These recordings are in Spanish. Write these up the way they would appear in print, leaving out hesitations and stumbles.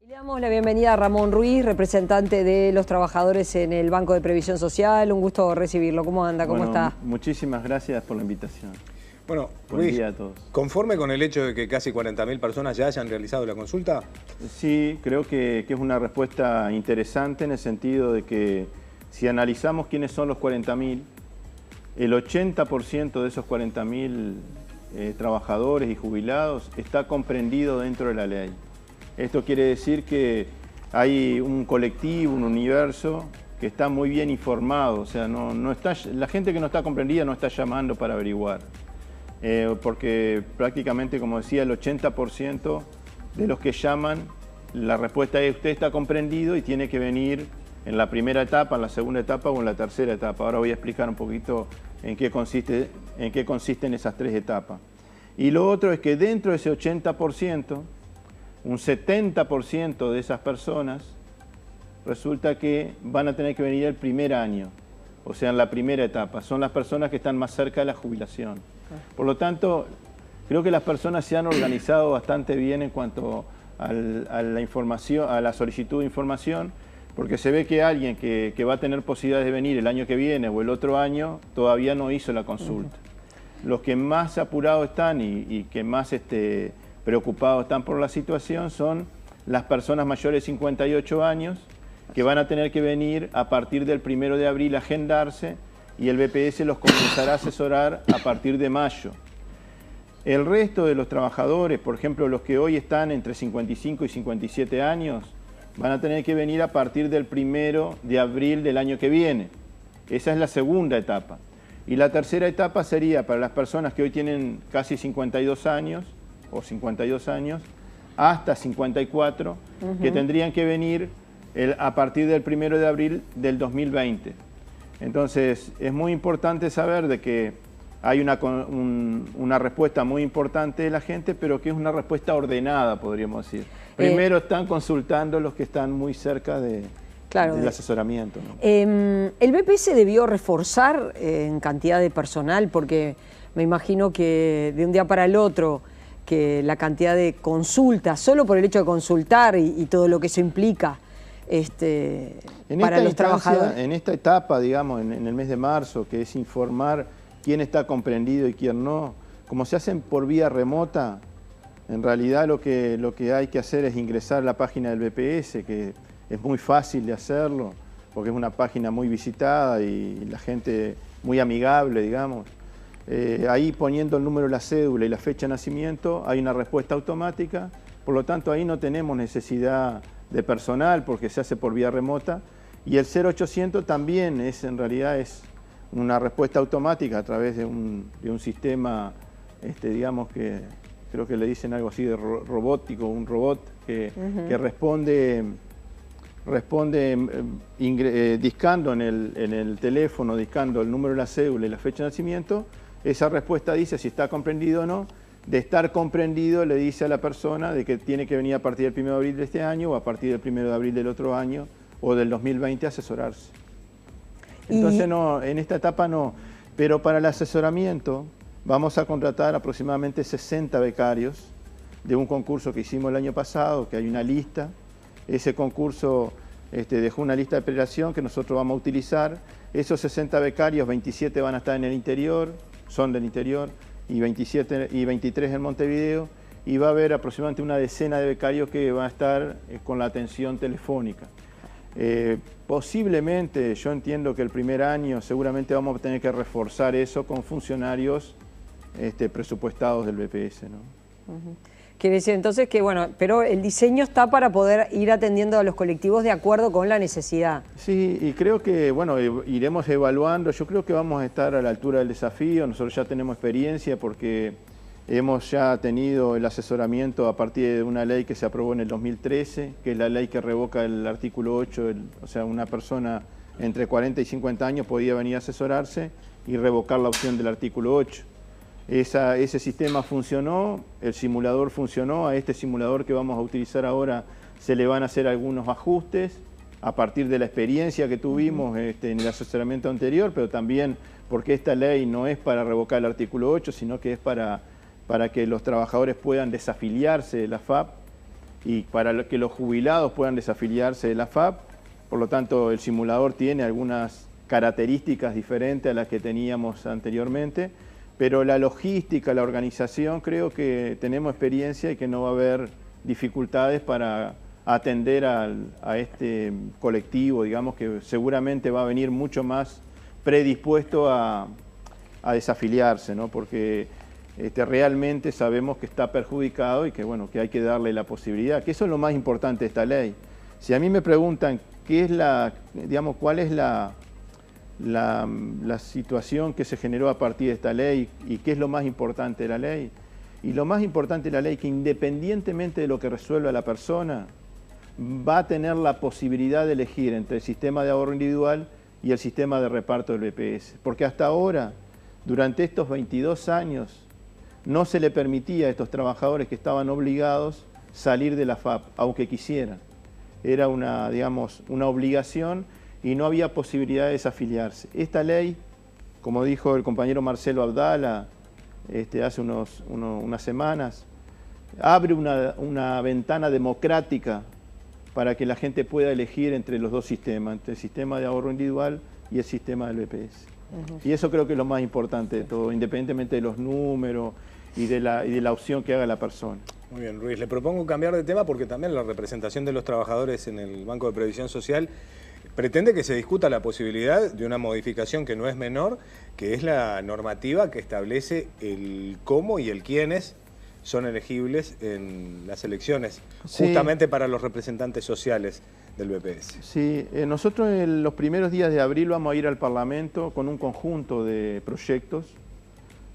Le damos la bienvenida a Ramón Ruiz, representante de los trabajadores en el Banco de Previsión Social. Un gusto recibirlo. ¿Cómo anda? ¿Cómo está? Muchísimas gracias por la invitación. Bueno, Buen Ruiz, día a todos. ¿conforme con el hecho de que casi 40.000 personas ya hayan realizado la consulta? Sí, creo que es una respuesta interesante en el sentido de que si analizamos quiénes son los 40.000, el 80% de esos 40.000 trabajadores y jubilados está comprendido dentro de la ley. Esto quiere decir que hay un colectivo, un universo que está muy bien informado, o sea, la gente que no está comprendida no está llamando para averiguar, porque prácticamente, como decía, el 80% de los que llaman, la respuesta es: usted está comprendido y tiene que venir en la primera etapa, en la segunda etapa o en la tercera etapa. Ahora voy a explicar un poquito en qué consisten esas tres etapas. Y lo otro es que dentro de ese 80%, un 70% de esas personas resulta que van a tener que venir el primer año, o sea, en la primera etapa. Son las personas que están más cerca de la jubilación. Por lo tanto, creo que las personas se han organizado bastante bien en cuanto a la información, a la solicitud de información, porque se ve que alguien que va a tener posibilidades de venir el año que viene o el otro año todavía no hizo la consulta. Los que más apurados están y que más preocupados están por la situación son las personas mayores de 58 años que van a tener que venir a partir del 1 de abril a agendarse, y el BPS los comenzará a asesorar a partir de mayo. El resto de los trabajadores, por ejemplo, los que hoy están entre 55 y 57 años, van a tener que venir a partir del 1 de abril del año que viene. Esa es la segunda etapa. Y la tercera etapa sería para las personas que hoy tienen casi 52 años, o 52 años, hasta 54, que tendrían que venir a partir del 1 de abril del 2020. Entonces, es muy importante saber de que hay una respuesta muy importante de la gente, pero que es una respuesta ordenada, podríamos decir. Primero están consultando los que están muy cerca del asesoramiento, ¿no? ¿El BPS debió reforzar en cantidad de personal? Porque me imagino que de un día para el otro, que la cantidad de consultas, solo por el hecho de consultar y todo lo que eso implica para los trabajadores. En esta etapa, digamos, en el mes de marzo, que es informar quién está comprendido y quién no, como se hacen por vía remota, en realidad lo que hay que hacer es ingresar a la página del BPS, que es muy fácil de hacerlo, porque es una página muy visitada y la gente muy amigable, digamos. Ahí, poniendo el número de la cédula y la fecha de nacimiento, hay una respuesta automática. Por lo tanto, ahí no tenemos necesidad de personal porque se hace por vía remota. Y el 0800 también en realidad es una respuesta automática a través de un sistema, digamos, que creo que le dicen algo así de robótico, un robot que responde discando en el teléfono, discando el número de la cédula y la fecha de nacimiento. Esa respuesta dice si está comprendido o no. De estar comprendido, le dice a la persona de que tiene que venir a partir del 1 de abril de este año o a partir del 1 de abril del otro año o del 2020 a asesorarse. Entonces no, en esta etapa no, pero para el asesoramiento vamos a contratar aproximadamente 60 becarios de un concurso que hicimos el año pasado, que hay una lista. Ese concurso dejó una lista de prelación que nosotros vamos a utilizar. Esos 60 becarios, 27 van a estar en el interior, son del interior, y 23 en Montevideo, y va a haber aproximadamente una decena de becarios que van a estar con la atención telefónica. Posiblemente, yo entiendo que el primer año seguramente vamos a tener que reforzar eso con funcionarios presupuestados del BPS, ¿no? Quiere decir entonces que, bueno, pero el diseño está para poder ir atendiendo a los colectivos de acuerdo con la necesidad. Sí, y creo que, bueno, iremos evaluando. Yo creo que vamos a estar a la altura del desafío. Nosotros ya tenemos experiencia porque hemos ya tenido el asesoramiento a partir de una ley que se aprobó en el 2013, que es la ley que revoca el artículo 8, o sea, una persona entre 40 y 50 años podía venir a asesorarse y revocar la opción del artículo 8. Ese sistema funcionó, el simulador funcionó. A este simulador que vamos a utilizar ahora se le van a hacer algunos ajustes a partir de la experiencia que tuvimos en el asesoramiento anterior, pero también porque esta ley no es para revocar el artículo 8, sino que es para que los trabajadores puedan desafiliarse de la FAP y para que los jubilados puedan desafiliarse de la FAP. Por lo tanto, el simulador tiene algunas características diferentes a las que teníamos anteriormente, pero la logística, la organización, creo que tenemos experiencia y que no va a haber dificultades para atender a este colectivo, digamos, que seguramente va a venir mucho más predispuesto a desafiliarse, ¿no? Porque realmente sabemos que está perjudicado y que, bueno, que hay que darle la posibilidad, que eso es lo más importante de esta ley. Si a mí me preguntan qué es digamos, cuál es la situación que se generó a partir de esta ley y qué es lo más importante de la ley, y lo más importante de la ley, que independientemente de lo que resuelva la persona, va a tener la posibilidad de elegir entre el sistema de ahorro individual y el sistema de reparto del BPS. Porque hasta ahora, durante estos 22 años, no se le permitía a estos trabajadores que estaban obligados salir de la FAP, aunque quisieran. Era digamos, una obligación y no había posibilidad de desafiliarse. Esta ley, como dijo el compañero Marcelo Abdala hace unas semanas, abre una ventana democrática para que la gente pueda elegir entre los dos sistemas, entre el sistema de ahorro individual y el sistema del BPS. Y eso creo que es lo más importante de todo, independientemente de los números y de la opción que haga la persona. Muy bien, Ruiz. Le propongo cambiar de tema porque también la representación de los trabajadores en el Banco de Previsión Social pretende que se discuta la posibilidad de una modificación que no es menor, que es la normativa que establece el cómo y el quiénes son elegibles en las elecciones, sí, justamente para los representantes sociales del BPS. Sí, nosotros en los primeros días de abril vamos a ir al Parlamento con un conjunto de proyectos,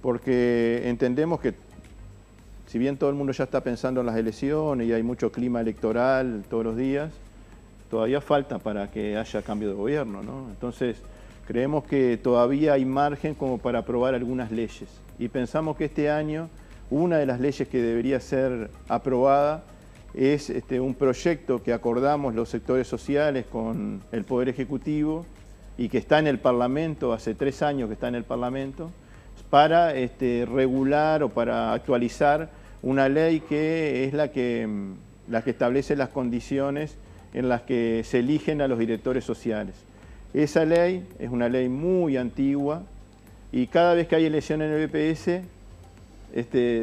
porque entendemos que si bien todo el mundo ya está pensando en las elecciones y hay mucho clima electoral todos los días, todavía falta para que haya cambio de gobierno, ¿no? Entonces, creemos que todavía hay margen como para aprobar algunas leyes. Y pensamos que este año una de las leyes que debería ser aprobada es un proyecto que acordamos los sectores sociales con el Poder Ejecutivo y que está en el Parlamento, hace 3 años que está en el Parlamento, para regular o para actualizar una ley que es la que establece las condiciones en las que se eligen a los directores sociales. Esa ley es una ley muy antigua y cada vez que hay elección en el BPS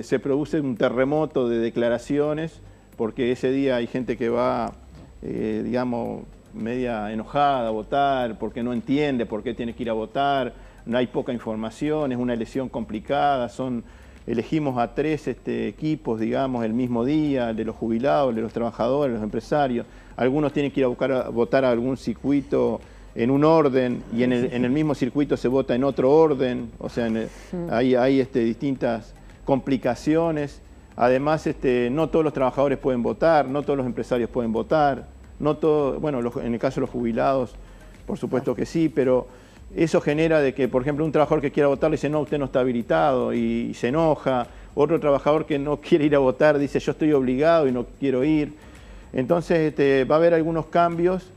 se produce un terremoto de declaraciones, porque ese día hay gente que va, digamos, media enojada a votar, porque no entiende por qué tiene que ir a votar, no hay poca información, es una elección complicada, elegimos a 3 equipos, digamos, el mismo día, el de los jubilados, el de los trabajadores, los empresarios. Algunos tienen que ir a votar a algún circuito en un orden y en el mismo circuito se vota en otro orden, o sea, hay distintas complicaciones. Además, no todos los trabajadores pueden votar, no todos los empresarios pueden votar, no todo, bueno, en el caso de los jubilados, por supuesto que sí, pero eso genera de que, por ejemplo, un trabajador que quiera votar le dice, no, usted no está habilitado, y se enoja. Otro trabajador que no quiere ir a votar dice, yo estoy obligado y no quiero ir. Entonces, va a haber algunos cambios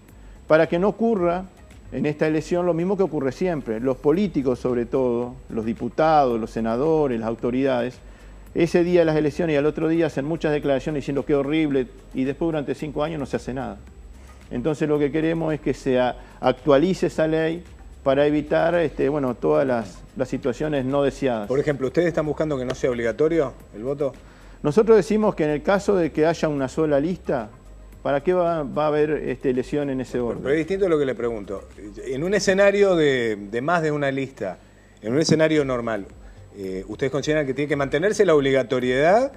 para que no ocurra en esta elección lo mismo que ocurre siempre. Los políticos, sobre todo, los diputados, los senadores, las autoridades, ese día de las elecciones y al otro día hacen muchas declaraciones diciendo que horrible y después durante 5 años no se hace nada. Entonces lo que queremos es que se actualice esa ley para evitar bueno, todas las situaciones no deseadas. Por ejemplo, ¿ustedes están buscando que no sea obligatorio el voto? Nosotros decimos que en el caso de que haya una sola lista, ¿para qué va a haber elección en ese orden? Pero es distinto a lo que le pregunto. En un escenario de más de una lista, en un escenario normal, ¿ustedes consideran que tiene que mantenerse la obligatoriedad,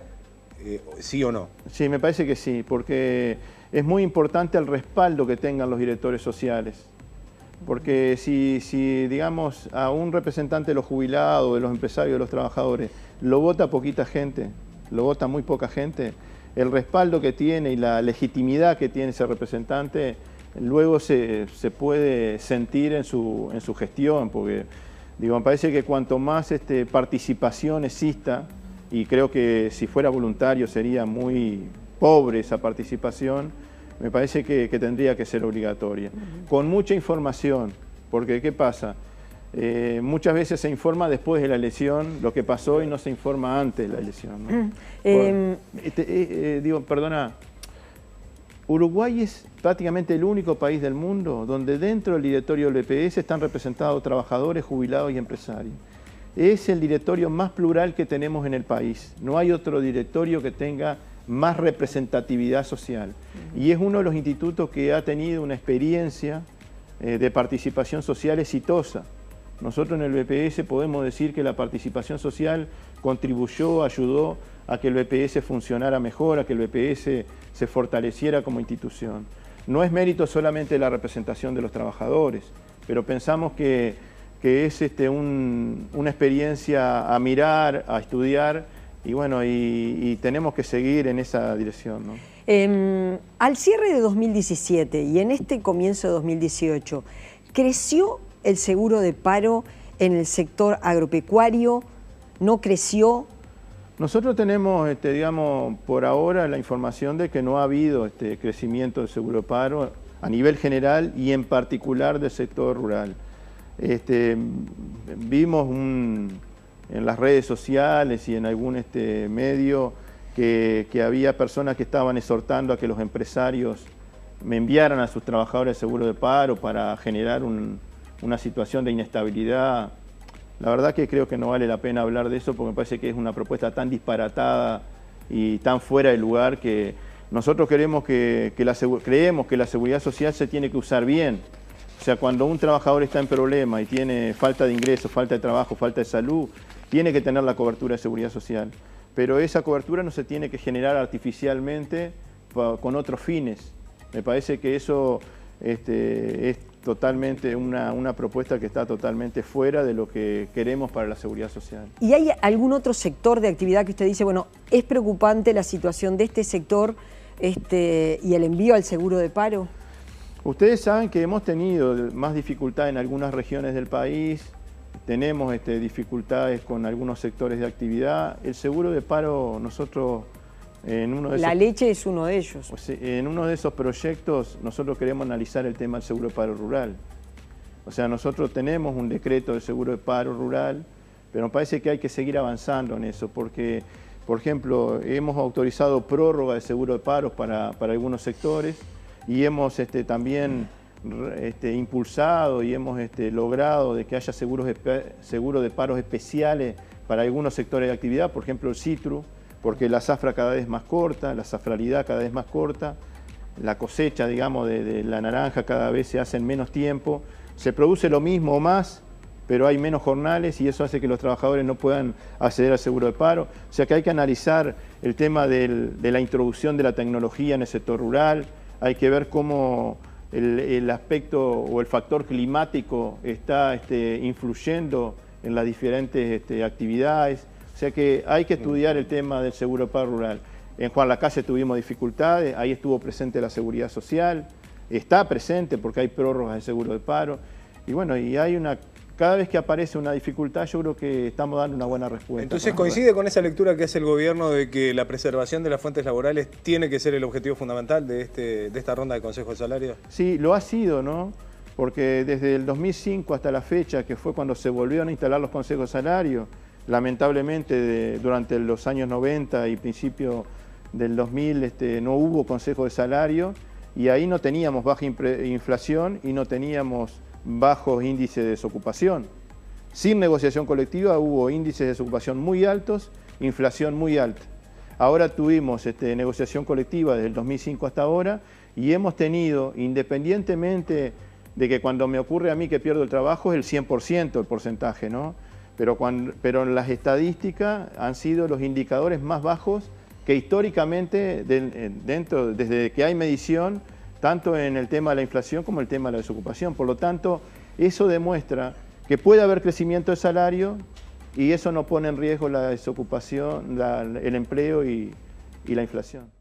sí o no? Sí, me parece que sí, porque es muy importante el respaldo que tengan los directores sociales. Porque si digamos, a un representante de los jubilados, de los empresarios, de los trabajadores, lo vota poquita gente, lo vota muy poca gente, el respaldo que tiene y la legitimidad que tiene ese representante luego se puede sentir en su gestión, porque digo, me parece que cuanto más participación exista, y creo que si fuera voluntario sería muy pobre esa participación, me parece que tendría que ser obligatoria. Con mucha información, porque ¿qué pasa? Muchas veces se informa después de la elección lo que pasó y no se informa antes de la elección, ¿no? Digo, perdona, Uruguay es prácticamente el único país del mundo donde dentro del directorio del BPS están representados trabajadores, jubilados y empresarios. Es el directorio más plural que tenemos en el país. No hay otro directorio que tenga más representatividad social. Y es uno de los institutos que ha tenido una experiencia de participación social exitosa. Nosotros en el BPS podemos decir que la participación social contribuyó, ayudó a que el BPS funcionara mejor, a que el BPS se fortaleciera como institución. No es mérito solamente de la representación de los trabajadores, pero pensamos que es una experiencia a mirar, a estudiar, y bueno, y tenemos que seguir en esa dirección, ¿no? Al cierre de 2017 y en este comienzo de 2018, ¿creció el seguro de paro en el sector agropecuario? ¿No creció? Nosotros tenemos, digamos, por ahora la información de que no ha habido crecimiento del seguro de paro a nivel general y en particular del sector rural. Vimos en las redes sociales y en algún medio que había personas que estaban exhortando a que los empresarios me enviaran a sus trabajadores de seguro de paro para generar una situación de inestabilidad. La verdad que creo que no vale la pena hablar de eso porque me parece que es una propuesta tan disparatada y tan fuera de lugar que nosotros creemos que la seguridad social se tiene que usar bien. O sea, cuando un trabajador está en problema y tiene falta de ingresos, falta de trabajo, falta de salud, tiene que tener la cobertura de seguridad social. Pero esa cobertura no se tiene que generar artificialmente con otros fines. Me parece que eso es totalmente una propuesta que está totalmente fuera de lo que queremos para la seguridad social. ¿Y hay algún otro sector de actividad que usted dice, bueno, es preocupante la situación de este sector y el envío al seguro de paro? Ustedes saben que hemos tenido más dificultad en algunas regiones del país, tenemos dificultades con algunos sectores de actividad. El seguro de paro, nosotros en uno de esos... La leche es uno de ellos. Pues, en uno de esos proyectos nosotros queremos analizar el tema del seguro de paro rural. O sea, nosotros tenemos un decreto de seguro de paro rural, pero me parece que hay que seguir avanzando en eso, porque, por ejemplo, hemos autorizado prórroga de seguro de paro para algunos sectores, y hemos también impulsado y hemos logrado de que haya seguros de paros especiales para algunos sectores de actividad, por ejemplo el citru, porque la zafra cada vez más corta, la zafralidad cada vez más corta, la cosecha, digamos, de la naranja cada vez se hace en menos tiempo, se produce lo mismo o más, pero hay menos jornales y eso hace que los trabajadores no puedan acceder al seguro de paro. O sea que hay que analizar el tema de la introducción de la tecnología en el sector rural. Hay que ver cómo el aspecto o el factor climático está influyendo en las diferentes actividades. O sea que hay que estudiar el tema del seguro de paro rural. En Juan Lacase tuvimos dificultades, ahí estuvo presente la seguridad social, está presente porque hay prórrogas de seguro de paro. Y bueno, cada vez que aparece una dificultad, yo creo que estamos dando una buena respuesta. Entonces, ¿coincide con esa lectura que hace el gobierno de que la preservación de las fuentes laborales tiene que ser el objetivo fundamental de esta ronda de consejos de salario? Sí, lo ha sido, ¿no? Porque desde el 2005 hasta la fecha, que fue cuando se volvieron a instalar los consejos de salario, lamentablemente durante los años 90 y principio del 2000 no hubo consejo de salario y ahí no teníamos baja inflación y no teníamos bajos índices de desocupación. Sin negociación colectiva hubo índices de desocupación muy altos, inflación muy alta. Ahora tuvimos negociación colectiva desde el 2005 hasta ahora y hemos tenido, independientemente de que cuando me ocurre a mí que pierdo el trabajo es el 100% el porcentaje, ¿no? Pero las estadísticas han sido los indicadores más bajos que históricamente, desde que hay medición, tanto en el tema de la inflación como el tema de la desocupación. Por lo tanto, eso demuestra que puede haber crecimiento de salario y eso no pone en riesgo la desocupación, el empleo y la inflación.